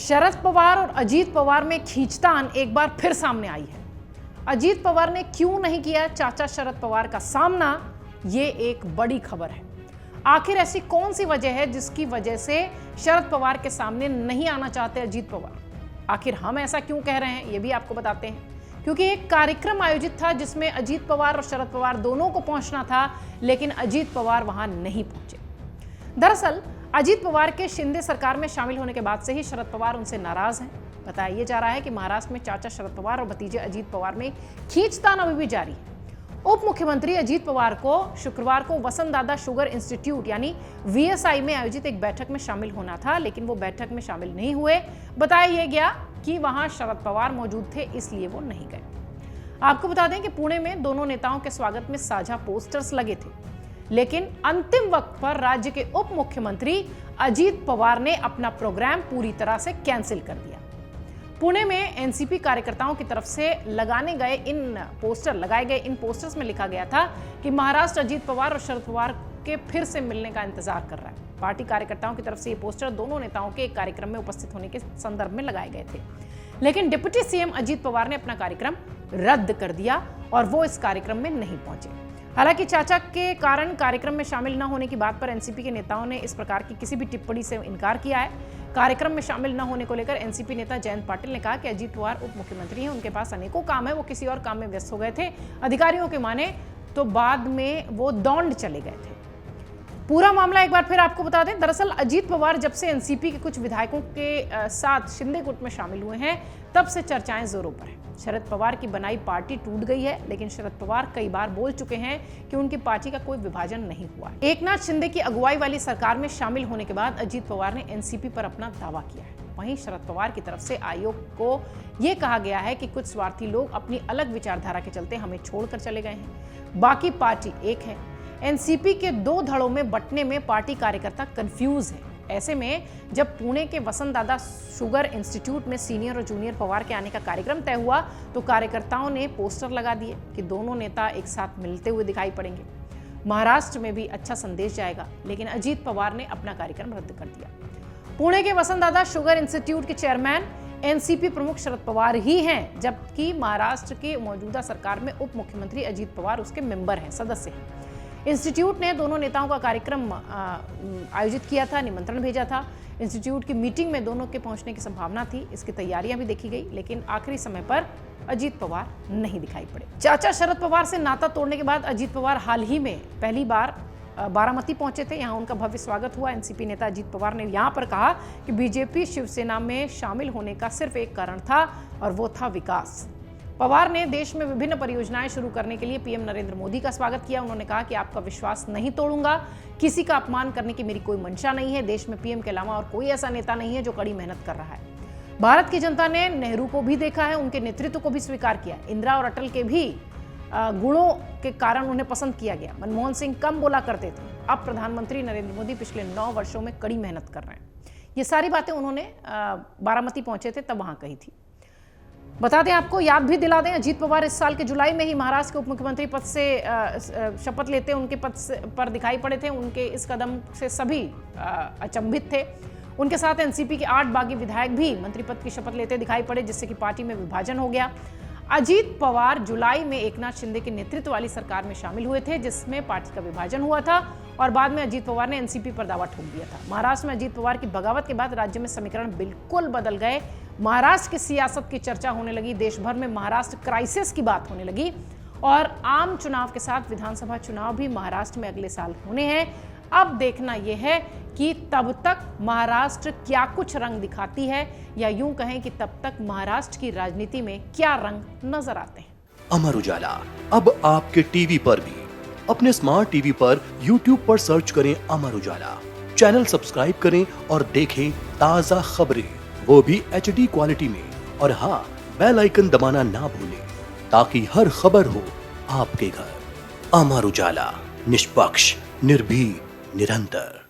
शरद पवार और अजीत पवार में खींचतान एक बार फिर सामने आई है। अजीत पवार ने क्यों नहीं किया चाचा शरद पवार का सामना, ये एक बड़ी खबर है। आखिर ऐसी कौन सी वजह है जिसकी वजह से शरद पवार के सामने नहीं आना चाहते अजीत पवार? आखिर हम ऐसा क्यों कह रहे हैं, ये भी आपको बताते हैं। क्योंकि एक कार्यक्रम आयोजित था जिसमें अजीत पवार और शरद पवार दोनों को पहुंचना था, लेकिन अजीत पवार वहां नहीं पहुंचे। दरअसल अजीत पवार के शिंदे सरकार में शामिल होने के बाद से ही शरद पवार उनसे नाराज हैं। बताया जा रहा है कि महाराष्ट्र में चाचा शरद पवार और भतीजे अजीत पवार में खींचतान अभी भी जारी है। उप मुख्यमंत्री अजीत पवार को शुक्रवार को वसंतदादा शुगर इंस्टीट्यूट यानी वीएसआई में आयोजित एक बैठक में शामिल होना था, लेकिन वो बैठक में शामिल नहीं हुए। बताया यह गया कि वहां शरद पवार मौजूद थे, इसलिए वो नहीं गए। आपको बता दें कि पुणे में दोनों नेताओं के स्वागत में साझा पोस्टर्स लगे थे, लेकिन अंतिम वक्त पर राज्य के उप मुख्यमंत्री अजीत पवार ने अपना प्रोग्राम पूरी तरह से कैंसिल कर दिया। पुणे में एनसीपी कार्यकर्ताओं की तरफ से लगाए गए इन पोस्टर्स में लिखा गया था कि महाराष्ट्र अजीत पवार और शरद पवार के फिर से मिलने का इंतजार कर रहा है। पार्टी कार्यकर्ताओं की तरफ से ये पोस्टर दोनों नेताओं के एक कार्यक्रम में उपस्थित होने के संदर्भ में लगाए गए थे, लेकिन डिप्टी सीएम अजीत पवार ने अपना कार्यक्रम रद्द कर दिया और वो इस कार्यक्रम में नहीं पहुंचे। हालांकि चाचा के कारण कार्यक्रम में शामिल न होने की बात पर एनसीपी के नेताओं ने इस प्रकार की किसी भी टिप्पणी से इनकार किया है। कार्यक्रम में शामिल न होने को लेकर एनसीपी नेता जयंत पाटिल ने कहा कि अजीत पवार उप मुख्यमंत्री हैं, उनके पास अनेकों काम है, वो किसी और काम में व्यस्त हो गए थे। अधिकारियों के माने तो बाद में वो दौंड चले गए थे। पूरा मामला एक बार फिर आपको बता दें। दरअसल अजीत पवार जब से एनसीपी के कुछ विधायकों के साथ शिंदे गुट में शामिल हुए हैं, तब से चर्चाएं जोरों पर हैं। शरद पवार की बनाई पार्टी टूट गई है, लेकिन शरद पवार कई बार बोल चुके हैं कि उनकी पार्टी का कोई विभाजन नहीं हुआ। एकनाथ शिंदे की अगुवाई वाली सरकार में शामिल होने के बाद अजीत पवार ने एनसीपी पर अपना दावा किया है। वहीं शरद पवार की तरफ से आयोग को यह कहा गया है कि कुछ स्वार्थी लोग अपनी अलग विचारधारा के चलते हमें छोड़कर चले गए हैं, बाकी पार्टी एक है। एनसीपी के दो धड़ों में बंटने में पार्टी कार्यकर्ता कंफ्यूज है। ऐसे में जब पुणे के वसंतदादा शुगर इंस्टीट्यूट में सीनियर और जूनियर पवार के आने का कार्यक्रम तय हुआ, तो कार्यकर्ताओं ने पोस्टर लगा दिए कि दोनों नेता एक साथ मिलते हुए दिखाई पड़ेंगे। महाराष्ट्र में भी अच्छा संदेश जाएगा, लेकिन अजीत पवार ने अपना कार्यक्रम रद्द कर दिया। पुणे के वसंतदादा शुगर इंस्टीट्यूट के चेयरमैन एनसीपी प्रमुख शरद पवार ही हैं, जबकि महाराष्ट्र की मौजूदा सरकार में उप मुख्यमंत्री अजीत पवार उसके मेंबर हैं, सदस्य हैं। इंस्टीट्यूट ने दोनों नेताओं का कार्यक्रम आयोजित किया था, निमंत्रण भेजा था। इंस्टीट्यूट की मीटिंग में दोनों के पहुंचने की संभावना थी, इसकी तैयारियां भी देखी गई, लेकिन आखिरी समय पर अजीत पवार नहीं दिखाई पड़े। चाचा शरद पवार से नाता तोड़ने के बाद अजीत पवार हाल ही में पहली बार बारामती पहुंचे थे। यहां उनका भव्य स्वागत हुआ। एनसीपी नेता अजीत पवार ने यहां पर कहा कि बीजेपी शिवसेना में शामिल होने का सिर्फ एक कारण था, और वो था विकास। पवार ने देश में विभिन्न परियोजनाएं शुरू करने के लिए पीएम नरेंद्र मोदी का स्वागत किया। उन्होंने कहा कि आपका विश्वास नहीं तोड़ूंगा, किसी का अपमान करने की मेरी कोई मंशा नहीं है। देश में पीएम के अलावा और कोई ऐसा नेता नहीं है जो कड़ी मेहनत कर रहा है। भारत की जनता ने नेहरू को भी देखा है, उनके नेतृत्व को भी स्वीकार किया। इंदिरा और अटल के भी गुणों के कारण उन्हें पसंद किया गया। मनमोहन सिंह कम बोला करते थे, अब प्रधानमंत्री नरेंद्र मोदी पिछले 9 वर्षों में कड़ी मेहनत कर रहे हैं। ये सारी बातें उन्होंने बारामती पहुंचे थे तब वहां कही थी। बता दें आपको, याद भी दिला दें, अजीत पवार इस साल के जुलाई में ही महाराष्ट्र के उप मुख्यमंत्री पद से शपथ लेते उनके पद पर दिखाई पड़े थे। उनके इस कदम से सभी अचंभित थे। उनके साथ एनसीपी के 8 बागी विधायक भी मंत्री पद की शपथ लेते दिखाई पड़े, जिससे कि पार्टी में विभाजन हो गया। अजीत पवार जुलाई में एकनाथ शिंदे के नेतृत्व वाली सरकार में शामिल हुए थे, जिसमें पार्टी का विभाजन हुआ था, और बाद में अजीत पवार ने एनसीपी पर दावा ठोक दिया था। महाराष्ट्र में अजीत पवार की बगावत के बाद राज्य में समीकरण बिल्कुल बदल गए। महाराष्ट्र की सियासत की चर्चा होने लगी, देश भर में महाराष्ट्र क्राइसिस की बात होने लगी, और आम चुनाव के साथ विधानसभा चुनाव भी महाराष्ट्र में अगले साल होने हैं। अब देखना यह है कि तब तक महाराष्ट्र क्या कुछ रंग दिखाती है, या यूं कहें कि तब तक महाराष्ट्र की राजनीति में क्या रंग नजर आते हैं। अमर उजाला अब आपके टीवी पर भी। अपने स्मार्ट टीवी पर यूट्यूब पर सर्च करें अमर उजाला, चैनल सब्सक्राइब करें और देखें ताजा खबरें, वो भी HD क्वालिटी में। और हाँ, बेल आइकन दबाना ना भूलें, ताकि हर खबर हो आपके घर। अमर उजाला, निष्पक्ष, निर्भीक, निरंतर।